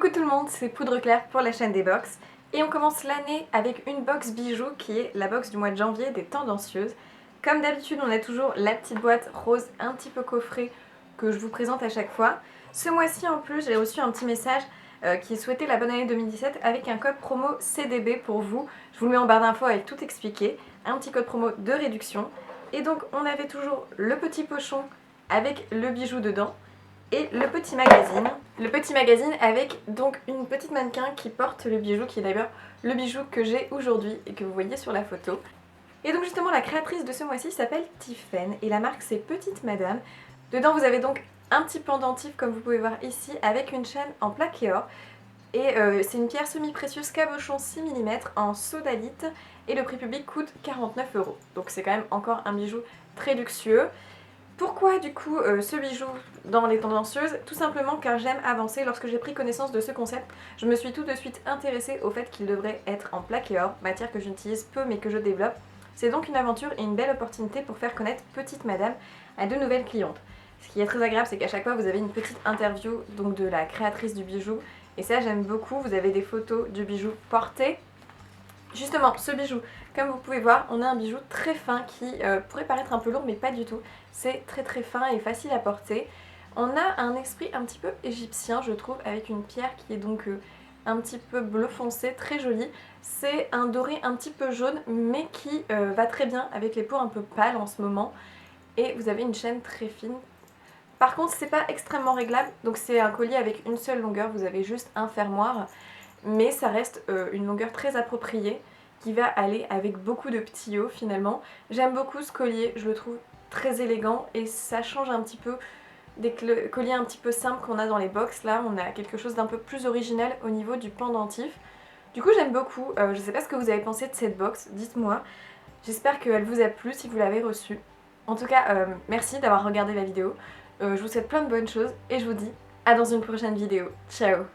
Coucou tout le monde, c'est Poudre Claire pour la chaîne des box. Et on commence l'année avec une box bijoux qui est la box du mois de janvier des Tendancieuses. Comme d'habitude, on a toujours la petite boîte rose un petit peu coffrée que je vous présente à chaque fois. Ce mois-ci en plus, j'ai reçu un petit message qui souhaitait la bonne année 2017 avec un code promo CDB pour vous. Je vous le mets en barre d'infos avec tout expliqué. Un petit code promo de réduction. Et donc on avait toujours le petit pochon avec le bijou dedans. Et le petit magazine avec donc une petite mannequin qui porte le bijou, qui est d'ailleurs le bijou que j'ai aujourd'hui et que vous voyez sur la photo. Et donc justement la créatrice de ce mois-ci s'appelle Tiffen et la marque c'est Petite Madame. Dedans vous avez donc un petit pendentif comme vous pouvez voir ici avec une chaîne en plaqué or. Et c'est une pierre semi-précieuse cabochon 6 mm en sodalite et le prix public coûte 49 €. Donc c'est quand même encore un bijou très luxueux. Pourquoi du coup ce bijou dans les tendancieuses? Tout simplement car j'aime avancer. Lorsque j'ai pris connaissance de ce concept, je me suis tout de suite intéressée au fait qu'il devrait être en plaqué or, matière que j'utilise peu mais que je développe. C'est donc une aventure et une belle opportunité pour faire connaître Petite Madame à de nouvelles clientes. Ce qui est très agréable, c'est qu'à chaque fois vous avez une petite interview donc de la créatrice du bijou et ça j'aime beaucoup. Vous avez des photos du bijou porté. Justement, ce bijou, comme vous pouvez voir, on a un bijou très fin qui pourrait paraître un peu lourd, mais pas du tout. C'est très très fin et facile à porter. On a un esprit un petit peu égyptien, je trouve, avec une pierre qui est donc un petit peu bleu foncé, très jolie. C'est un doré un petit peu jaune, mais qui va très bien avec les peaux un peu pâles en ce moment. Et vous avez une chaîne très fine. Par contre, c'est pas extrêmement réglable, donc c'est un collier avec une seule longueur, vous avez juste un fermoir. Mais ça reste une longueur très appropriée qui va aller avec beaucoup de petits hauts finalement. J'aime beaucoup ce collier, je le trouve très élégant et ça change un petit peu des colliers un petit peu simples qu'on a dans les box. Là on a quelque chose d'un peu plus original au niveau du pendentif. Du coup j'aime beaucoup, je sais pas ce que vous avez pensé de cette box, dites-moi. J'espère qu'elle vous a plu si vous l'avez reçue. En tout cas merci d'avoir regardé la vidéo, je vous souhaite plein de bonnes choses et je vous dis à dans une prochaine vidéo. Ciao!